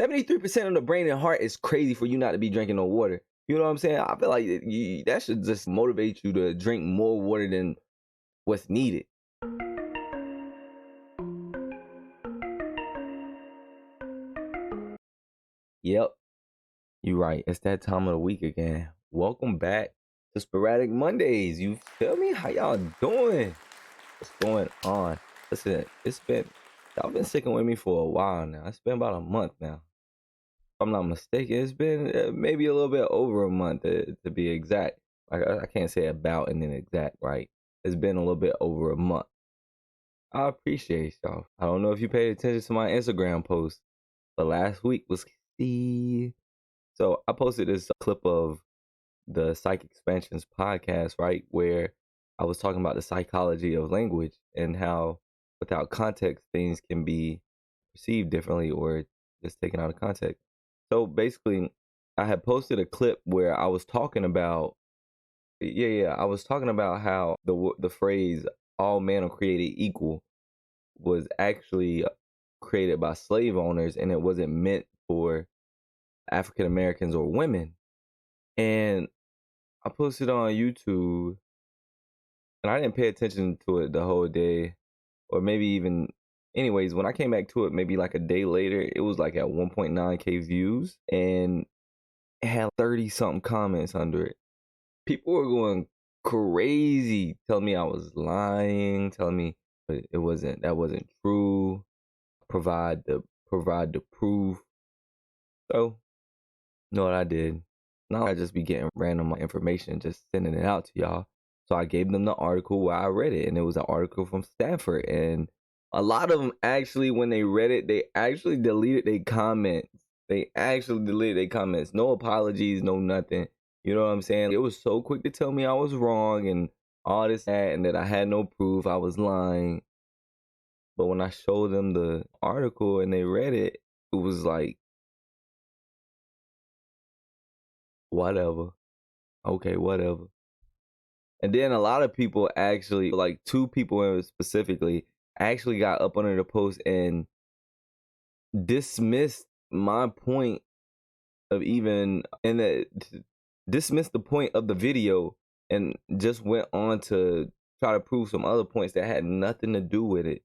73% of the brain and heart is crazy for you not to be drinking no water. You know what I'm saying? I feel like that should just motivate you to drink more water than what's needed. Yep, you're right. It's that time of the week again. Welcome back to Sporadic Mondays. You feel me? How y'all doing? What's going on? Listen, y'all been sticking with me for a while now. It's been about a month now. If I'm not mistaken, it's been maybe a little bit over a month to be exact. Like I can't say about and then exact, right? It's been a little bit over a month. I appreciate y'all. I don't know if you paid attention to my Instagram post, but last week was key. So I posted this clip of the Psych Expansions podcast, right, where I was talking about the psychology of language and how without context things can be perceived differently or just taken out of context. So basically, I had posted a clip where I was talking about, I was talking about how the phrase "all men are created equal" was actually created by slave owners, and it wasn't meant for African Americans or women. And I posted on YouTube, and I didn't pay attention to it the whole day, or maybe even. Anyways, when I came back to it, maybe like a day later, it was like at 1.9K views, and it had 30 something comments under it. People were going crazy, telling me I was lying, telling me that wasn't true. Provide the proof. So, you know what I did? Now I just be getting random information, just sending it out to y'all. So I gave them the article where I read it, and it was an article from Stanford. And a lot of them actually, when they read it, they actually deleted their comments. No apologies, no nothing. You know what I'm saying? It was so quick to tell me I was wrong and all this, that, and that I had no proof, I was lying. But when I showed them the article and they read it, it was like, whatever. Okay, whatever. And then a lot of people actually, like 2 people specifically, actually got up under the post and dismissed my point of dismissed the point of the video and just went on to try to prove some other points that had nothing to do with it.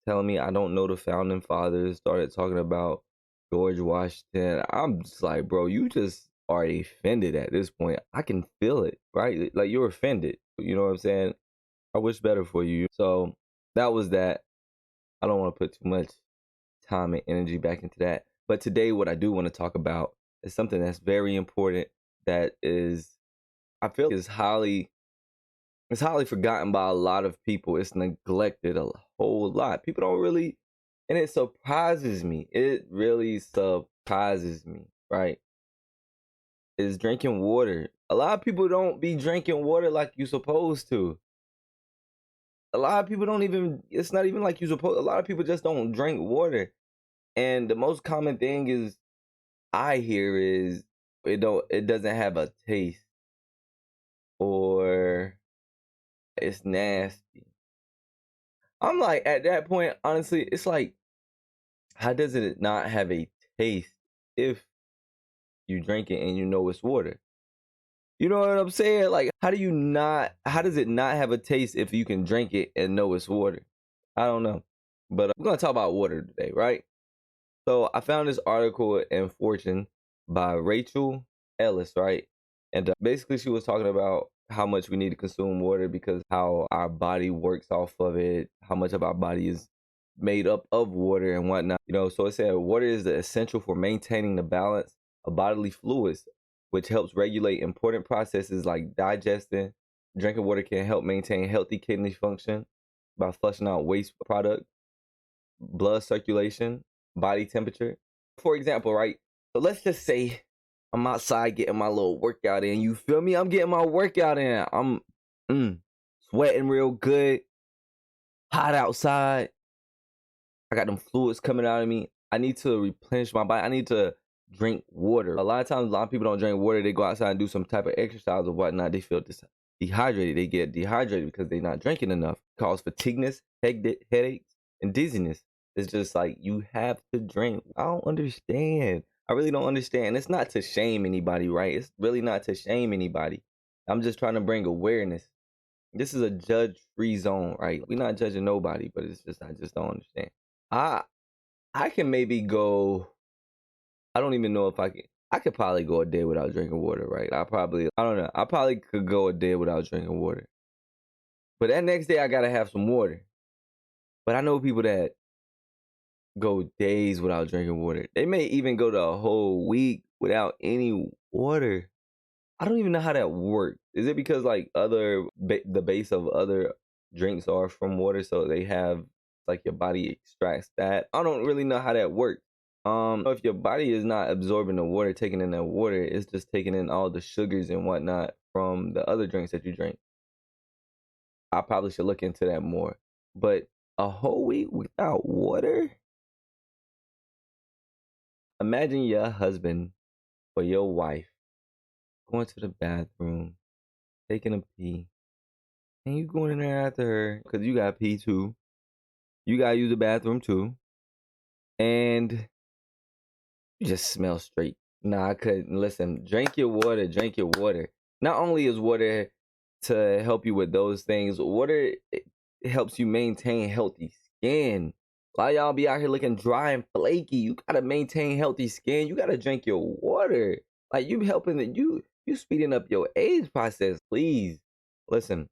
Telling me I don't know the founding fathers, started talking about George Washington. I'm just like, bro, you just are offended at this point. I can feel it, right? Like you're offended. You know what I'm saying? I wish better for you. So that was that. I don't want to put too much time and energy back into that. But today, what I do want to talk about is something that's very important that I feel it's highly forgotten by a lot of people. It's neglected a whole lot. People don't really, and it surprises me. It really surprises me, right? Is drinking water. A lot of people don't be drinking water like you supposed to. A lot of people don't even, it's not even like you supposed, a lot of people just don't drink water. And the most common thing I hear is it doesn't have a taste or it's nasty. I'm like, at that point, honestly, it's like, how does it not have a taste if you drink it and you know it's water? You know what I'm saying? Like, how does it not have a taste if you can drink it and know it's water? I don't know. But we're going to talk about water today, right? So I found this article in Fortune by Rachel Ellis, right? And basically she was talking about how much we need to consume water because how our body works off of it, how much of our body is made up of water and whatnot. You know, so it said water is the essential for maintaining the balance of bodily fluids, which helps regulate important processes like digestion. Drinking water can help maintain healthy kidney function by flushing out waste products, blood circulation, body temperature. For example, right? So let's just say I'm outside getting my little workout in. You feel me? I'm getting my workout in. I'm sweating real good. Hot outside. I got them fluids coming out of me. I need to replenish my body. I need to drink water. A lot of times, a lot of people don't drink water. They go outside and do some type of exercise or whatnot. They feel dehydrated. They get dehydrated because they're not drinking enough. It causes fatigueness, headaches, and dizziness. It's just like you have to drink. I don't understand. I really don't understand. It's not to shame anybody, right? It's really not to shame anybody. I'm just trying to bring awareness. This is a judge-free zone, right? We're not judging nobody, but it's just I just don't understand. I I can maybe go. I don't even know if I can. I could probably go a day without drinking water, right? I don't know. I probably could go a day without drinking water. But that next day I gotta have some water. But I know people that go days without drinking water. They may even go to a whole week without any water. I don't even know how that works. Is it because like the base of other drinks are from water, so they have like your body extracts that? I don't really know how that works. If your body is not absorbing the water, taking in that water, it's just taking in all the sugars and whatnot from the other drinks that you drink. I probably should look into that more. But a whole week without water? Imagine your husband or your wife going to the bathroom, taking a pee, and you going in there after her because you got pee too. You gotta use the bathroom too, and you just smell straight. Nah, I couldn't. Listen, drink your water. Drink your water. Not only is water to help you with those things, water it helps you maintain healthy skin. A lot of y'all be out here looking dry and flaky. You gotta maintain healthy skin. You gotta drink your water. Like you helping you speeding up your age process. Please listen.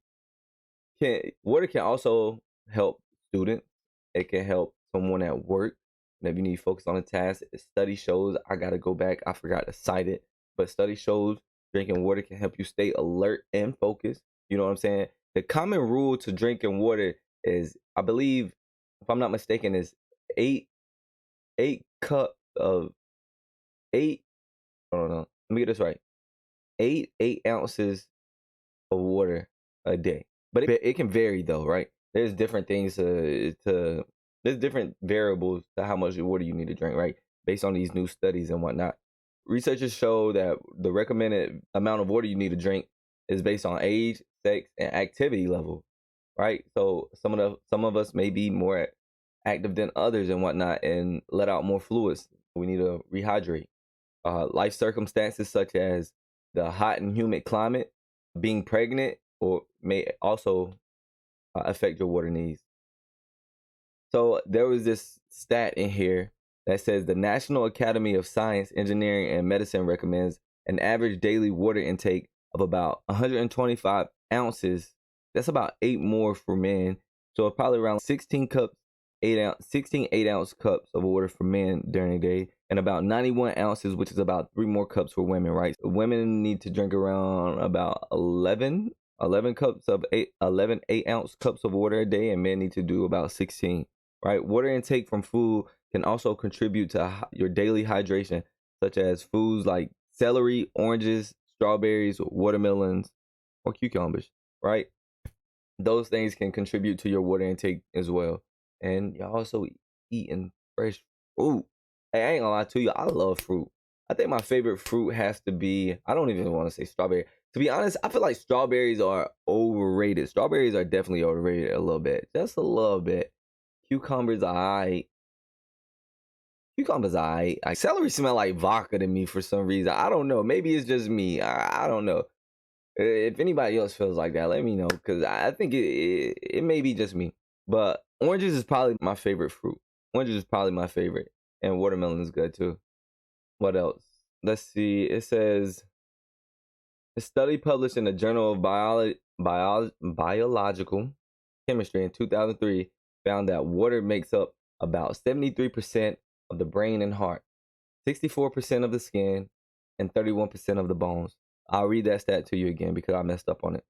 Water can also help students. It can help someone at work. And if you need to focus on a task, study shows, I gotta go back. I forgot to cite it, but study shows drinking water can help you stay alert and focused. You know what I'm saying? The common rule to drinking water is, I believe, if I'm not mistaken, is eight eight cup of eight. I don't know. Let me get this right. 8 ounces of water a day. But it can vary though, right? There's different things to there's different variables to how much water you need to drink, right? Based on these new studies and whatnot. Researchers show that the recommended amount of water you need to drink is based on age, sex, and activity level, right? So some of us may be more active than others and whatnot and let out more fluids. We need to rehydrate. Life circumstances such as the hot and humid climate, being pregnant, or may also affect your water needs. So there was this stat in here that says the National Academy of Science, Engineering, and Medicine recommends an average daily water intake of about 125 ounces. That's about 8 more for men. So probably around 16 cups, 16 8-ounce cups of water for men during the day, and about 91 ounces, which is about 3 more cups for women, right? So women need to drink around about 11 cups of 11 8-ounce cups of water a day, and men need to do about 16, right? Water intake from food can also contribute to your daily hydration, such as foods like celery, oranges, strawberries, watermelons, or cucumbers, right? Those things can contribute to your water intake as well. And you're also eating fresh fruit. Hey, I ain't gonna lie to you, I love fruit. I think my favorite fruit has to be, I don't even want to say strawberry. To be honest, I feel like strawberries are overrated. Strawberries are definitely overrated a little bit. Just a little bit. Cucumbers are alright. Cucumbers are alright. Celery smell like vodka to me for some reason. I don't know. Maybe it's just me. I don't know. If anybody else feels like that, let me know. Because I think it may be just me. But oranges is probably my favorite fruit. Oranges is probably my favorite. And watermelon is good too. What else? Let's see. It says a study published in the Journal of Biological Chemistry in 2003 found that water makes up about 73% of the brain and heart, 64% of the skin, and 31% of the bones. I'll read that stat to you again because I messed up on it.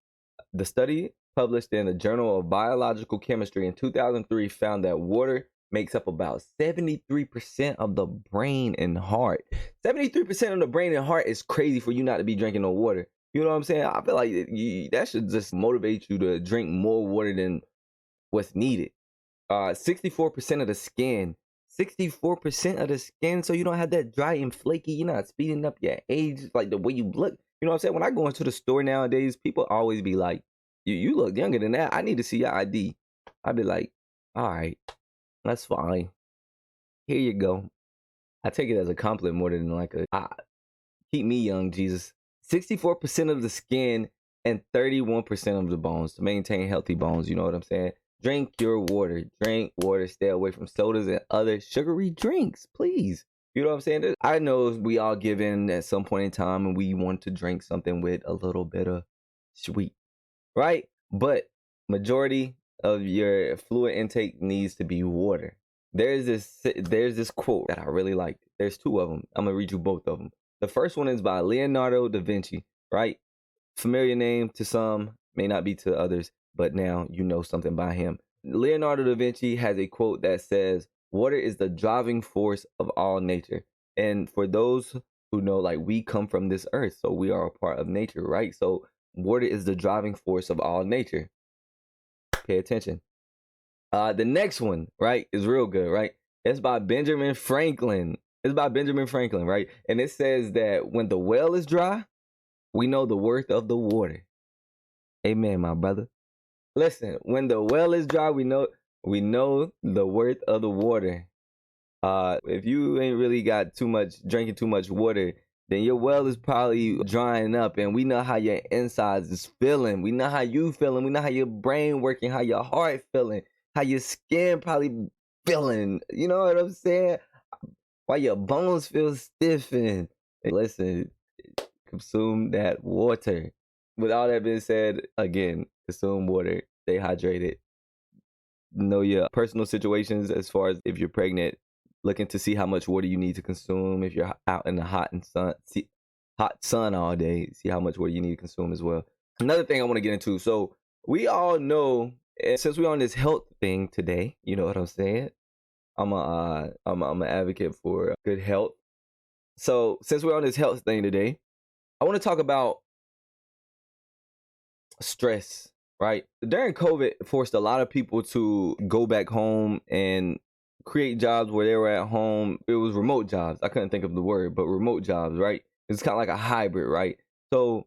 The study published in the Journal of Biological Chemistry in 2003 found that water makes up about 73% of the brain and heart. 73% of the brain and heart is crazy for you not to be drinking no water. You know what I'm saying? I feel like that should just motivate you to drink more water than what's needed. 64% of the skin. 64% of the skin, so you don't have that dry and flaky. You're not speeding up your age, like the way you look. You know what I'm saying? When I go into the store nowadays, people always be like, you look younger than that. I need to see your ID. I'd be like, all right, that's fine. Here you go. I take it as a compliment more than like keep me young, Jesus. 64% of the skin and 31% of the bones to maintain healthy bones. You know what I'm saying? Drink your water. Drink water. Stay away from sodas and other sugary drinks, please. You know what I'm saying? I know we all give in at some point in time and we want to drink something with a little bit of sweet, right? But majority of your fluid intake needs to be water. There's this quote that I really like. There's two of them. I'm gonna read you both of them. The first one is by Leonardo da Vinci, right? Familiar name to some, may not be to others, but now you know something by him. Leonardo da Vinci has a quote that says, "Water is the driving force of all nature." And for those who know, like, we come from this earth, so we are a part of nature, right? So water is the driving force of all nature. Pay attention. The next one, right, is real good, right? It's by Benjamin Franklin. It's by Benjamin Franklin, right? And it says that when the well is dry, we know the worth of the water. Amen, my brother. Listen, when the well is dry, we know the worth of the water. If you ain't really got drinking too much water, then your well is probably drying up, and we know how your insides is feeling. We know how you feeling. We know how your brain working, how your heart feeling, how your skin probably feeling. You know what I'm saying? Why your bones feel stiff and listen, consume that water. With all that being said, again, consume water, stay hydrated, know your personal situations as far as if you're pregnant, looking to see how much water you need to consume. If you're out in the hot sun all day, see how much water you need to consume as well. Another thing I want to get into. So we all know, and since we're on this health thing today, you know what I'm saying? I'm an advocate for good health. So since we're on this health thing today, I want to talk about stress, right? During COVID, it forced a lot of people to go back home and create jobs where they were at home. It was remote jobs. I couldn't think of the word, but remote jobs, right? It's kind of like a hybrid, right? So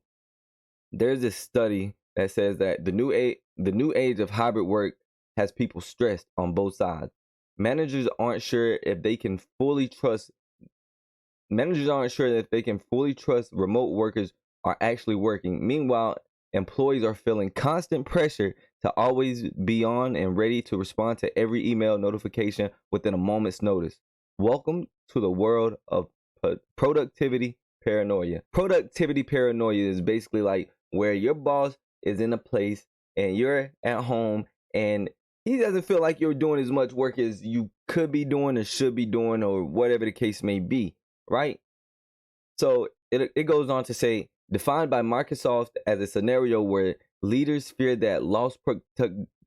there's this study that says that the new age of hybrid work has people stressed on both sides. Managers aren't sure if they can fully trust Managers aren't sure that they can fully trust remote workers are actually working. Meanwhile, employees are feeling constant pressure to always be on and ready to respond to every email notification within a moment's notice. Welcome to the world of productivity paranoia. Productivity paranoia is basically like where your boss is in a place and you're at home and he doesn't feel like you're doing as much work as you could be doing or should be doing or whatever the case may be, right? So it goes on to say, defined by Microsoft as a scenario where leaders fear that lost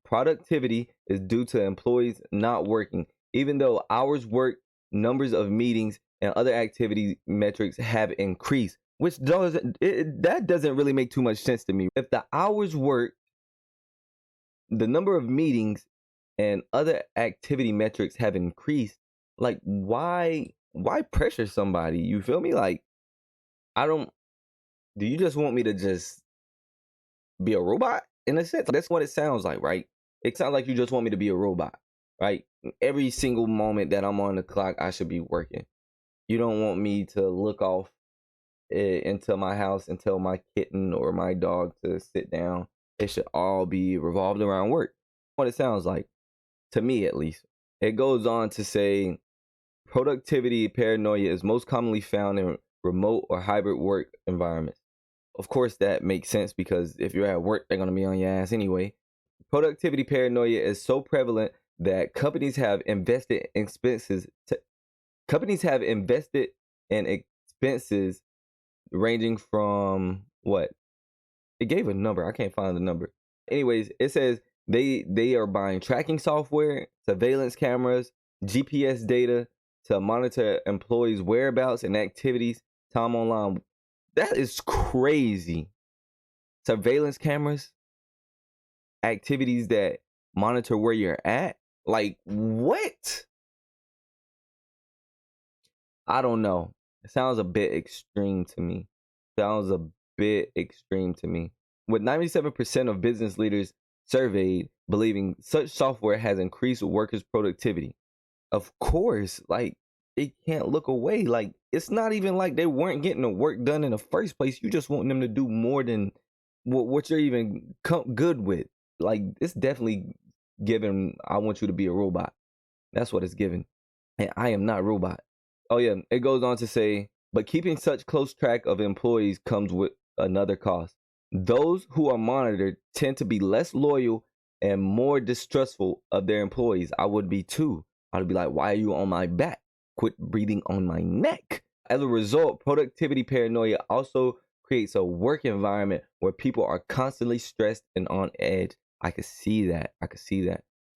productivity is due to employees not working, even though hours worked, numbers of meetings, and other activity metrics have increased, which that doesn't really make too much sense to me. If the hours worked, the number of meetings, and other activity metrics have increased, like why pressure somebody? You feel me? Like, I don't. Do you just want me to just be a robot? In a sense, that's what it sounds like, right? It sounds like you just want me to be a robot, right? Every single moment that I'm on the clock, I should be working. You don't want me to look off into my house and tell my kitten or my dog to sit down. It should all be revolved around work. What it sounds like, to me at least. It goes on to say, productivity paranoia is most commonly found in remote or hybrid work environments. Of course, that makes sense because if you're at work, they're going to be on your ass anyway. Productivity paranoia is so prevalent that companies have invested in expenses ranging from what? It gave a number. I can't find the number. Anyways, it says they are buying tracking software, surveillance cameras, GPS data to monitor employees' whereabouts and activities, time online. That is crazy. Surveillance cameras, activities that monitor where you're at. Like, what? I don't know. It sounds a bit extreme to me. With 97% of business leaders surveyed believing such software has increased workers' productivity. of course, like they can't look away. Like it's not even like they weren't getting the work done in the first place. You just want them to do more than what you're even good with. Like it's definitely given. I want you to be a robot. That's what it's given. And I am not a robot. Oh yeah, it goes on to say, but keeping such close track of employees comes with another cost. Those who are monitored tend to be less loyal and more distrustful of their employees. I would be too. I'd be like, why are you on my back? Quit breathing on my neck. As a result, productivity paranoia also creates a work environment where people are constantly stressed and on edge. I could see that.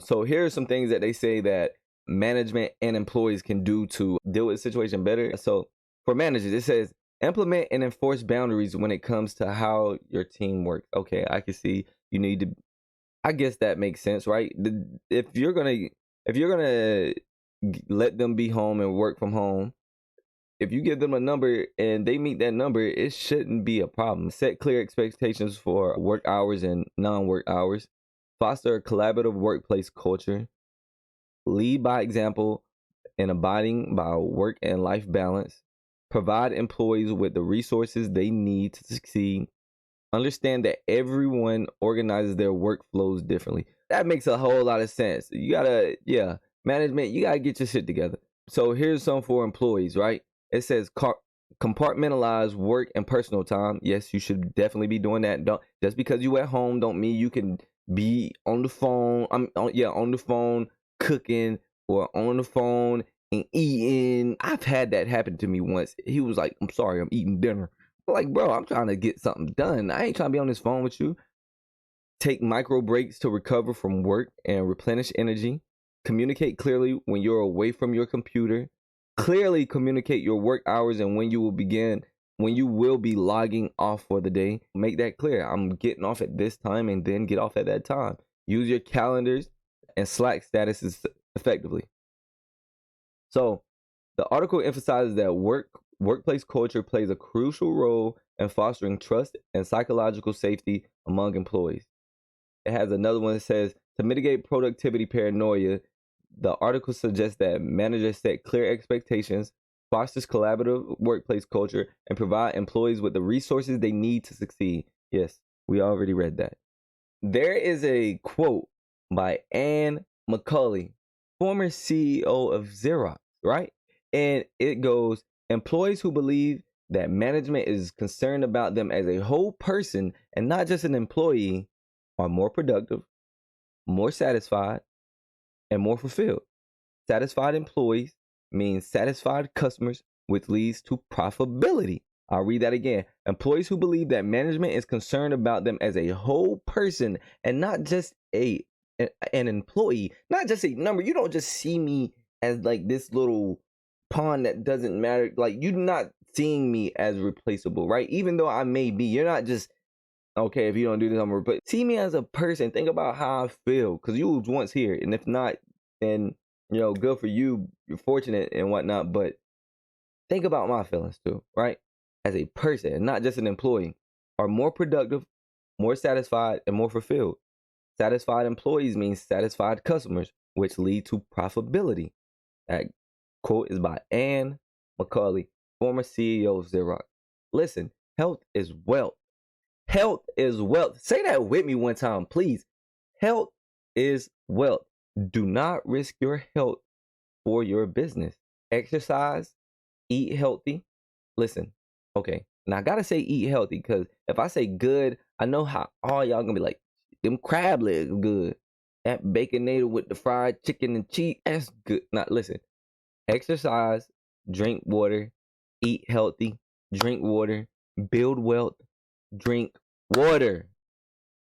So here are some things that they say that management and employees can do to deal with the situation better. So for managers, it says implement and enforce boundaries when it comes to how your team works. Okay, I can see you need to. I guess that makes sense, right? If you're gonna let them be home and work from home, if you give them a number and they meet that number, it shouldn't be a problem. Set clear expectations for work hours and non-work hours. Foster a collaborative workplace culture. Lead by example and abiding by work and life balance. Provide employees with the resources they need to succeed. Understand that everyone organizes their workflows differently. That makes a whole lot of sense. You gotta, management, you gotta get your shit together. So here's some for employees, right? It says compartmentalize work and personal time. Yes, you should definitely be doing that. Don't just because you at home don't mean you can be on the phone. On the phone cooking or on the phone and eating. I've had that happen to me once. He was like, "I'm sorry, I'm eating dinner." I'm like, bro, I'm trying to get something done. I ain't trying to be on this phone with you. Take micro breaks to recover from work and replenish energy. Communicate clearly when you're away from your computer. Clearly communicate your work hours and when you will be logging off for the day. Make that clear. I'm getting off at this time and then get off at that time. Use your calendars and Slack statuses effectively. So the article emphasizes that workplace culture plays a crucial role in fostering trust and psychological safety among employees. It has another one that says, to mitigate productivity paranoia, the article suggests that managers set clear expectations, fosters collaborative workplace culture, and provide employees with the resources they need to succeed. Yes, we already read that. There is a quote by Anne McCauley, former CEO of Xerox, right? And it goes, employees who believe that management is concerned about them as a whole person and not just an employee are more productive, more satisfied, and more fulfilled. Satisfied employees means satisfied customers, which leads to profitability. I'll read that again. Employees who believe that management is concerned about them as a whole person and not just an employee, not just a number. You don't just see me as like this little pawn that doesn't matter. Like you're not seeing me as replaceable, right? Even though I may be, you're not just, okay, if you don't do this, but see me as a person. Think about how I feel, because you was once here, and if not, then good for you. You're fortunate and whatnot. But think about my feelings too, right? As a person, and not just an employee, are more productive, more satisfied, and more fulfilled. Satisfied employees means satisfied customers, which lead to profitability. That quote is by Anne McCauley, former CEO of Xerox. Listen, health is wealth. Health is wealth. Say that with me one time, please. Health is wealth. Do not risk your health for your business. Exercise, eat healthy. Listen, okay. Now I gotta say eat healthy, because if I say good, I know how all y'all gonna be like, them crab legs good. That baconator with the fried chicken and cheese, that's good. Now listen, exercise, drink water, eat healthy, drink water, build wealth, drink water.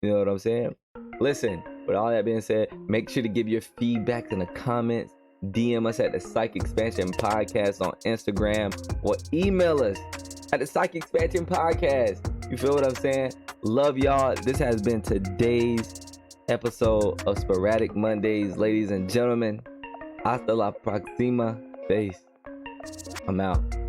You know what I'm saying? Listen, with all that being said, make sure to give your feedback in the comments. DM us at the Psych Expansion Podcast on Instagram, or email us at the Psych Expansion Podcast. You feel what I'm saying? Love y'all. This has been today's episode of Sporadic Mondays, ladies and gentlemen. Hasta la próxima vez. I'm out.